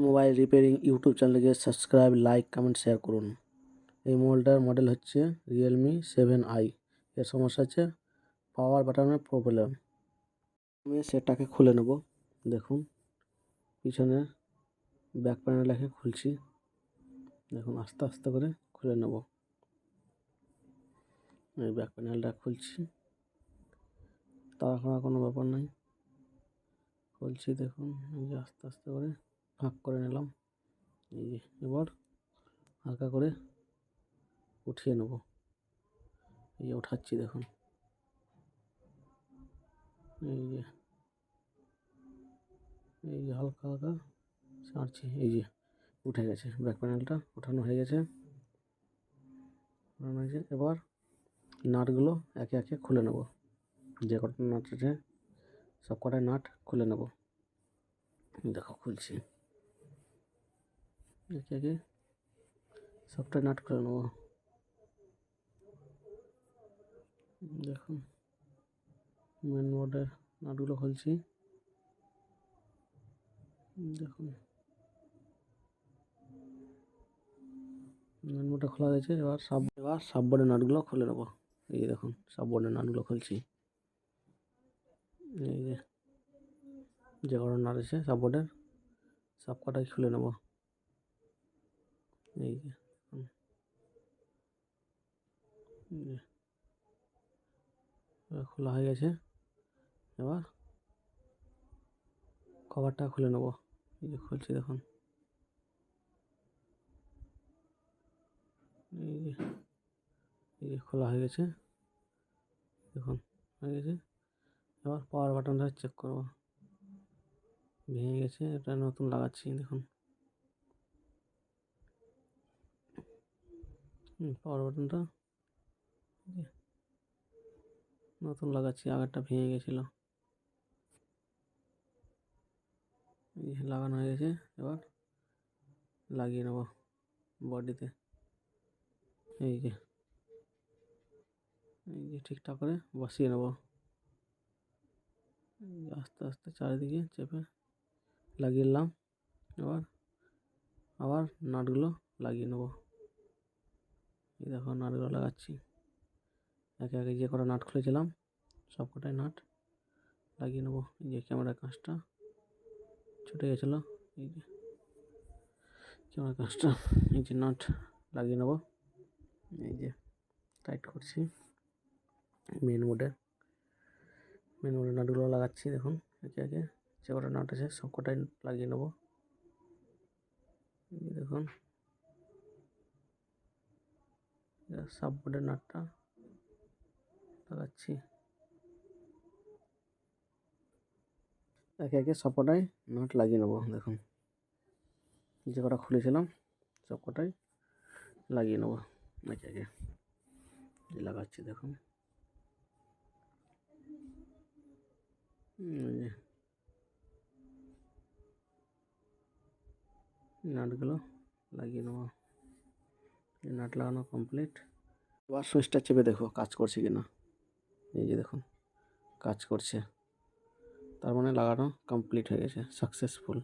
Mobile repairing YouTube চ্যানেলকে subscribe, like, comment, share করুন। এই মোবাইলটার মডেল হচ্ছে রিয়েলমি 7i। এর সমস্যা হচ্ছে পাওয়ার বাটনের প্রবলেম। আমি সেটটাকে খুলে নেব। দেখুন পিছনে ব্যাক প্যানেলটাকে খুলছি। দেখুন আস্তে আস্তে করে খুলে নেব। এই ব্যাক প্যানেলটা খুলছি, তাড়াহুড়া কোনো ব্যাপার নাই, খুলছি। দেখুন এই যে আস্তে আস্তে করে ফাঁক করে নিলাম। এই যে এবার হালকা করে উঠিয়ে নেব। এই যে উঠাচ্ছি, দেখুন এই যে হালকা হালকা ছাড়ছি। এই যে উঠে গেছে, ব্যাক প্যানেলটা উঠানো হয়ে গেছে। এবার নাটগুলো একে একে খুলে নেব। যে কটা নাট আছে সব কটাই নাট খুলে নেব। দেখো খুলছি, একে একে সবটাই নাট খুলে নেব। দেখুন মেন বোর্ডের নাটগুলো খুলছি। দেখুন মেন বোর্ডটা খোলা গেছে। এবার সাববোর্ডের নাটগুলো খুলে নেব। এই দেখুন সাববোর্ডের নাটগুলো খুলছি। এই যে কটা নাট আছে সাববোর্ডের সব কটাই খুলে নেব। এই যে খোলা হয়ে গেছে। এবার কভারটা খুলে নেব। এই যে খুলছি, দেখুন এই যে খোলা হয়ে গেছে। দেখুন হয়ে গেছে। এবার পাওয়ার বাটনটা চেক করব। ভেঙে গেছে, এটা নতুন লাগাচ্ছি। দেখুন পাওয়ার বাটনটা নতুন লাগাচ্ছি, আগেরটা ভেঙে গেছিলো। লাগানো হয়ে গেছে। এবার লাগিয়ে নেব বডিতে। এই যে ঠিকঠাক করে বসিয়ে নেব। আস্তে আস্তে চারিদিকে চেপে লাগিয়ে নিলাম। এবার আবার নাটগুলো লাগিয়ে নেব। এই দেখো নাটগুলো লাগাচ্ছি একে একে। যে কটা নাট খুলেছিলাম সব কটাই নাট লাগিয়ে নেব। এই যে ক্যামেরার কাঁচটা ছুটে গেছিলো, এই যে ক্যামেরার কাঁচটা, এই যে নাট লাগিয়ে নেব। এই যে টাইট করছি। মেন বোর্ডের নাটগুলো লাগাচ্ছি। দেখুন একে একে যে কটা নাট আছে সব কটাই লাগিয়ে নেব। দেখুন সাববোর্ডের নাটটা লাগাচ্ছি। একে একে সব কটাই নাট লাগিয়ে নেব। দেখুন যে কটা খুলেছিলাম সব কটাই লাগিয়ে নেব একে একে। লাগাচ্ছি, দেখুন নাটগুলো লাগিয়ে নেব। নাট লাগানো কমপ্লিট। এবার সুইচটা চেপে দেখো কাজ করছে কিনা। এই যে দেখুন কাজ করছে, তার মানে লাগানো কমপ্লিট হয়ে গেছে, সাকসেসফুল।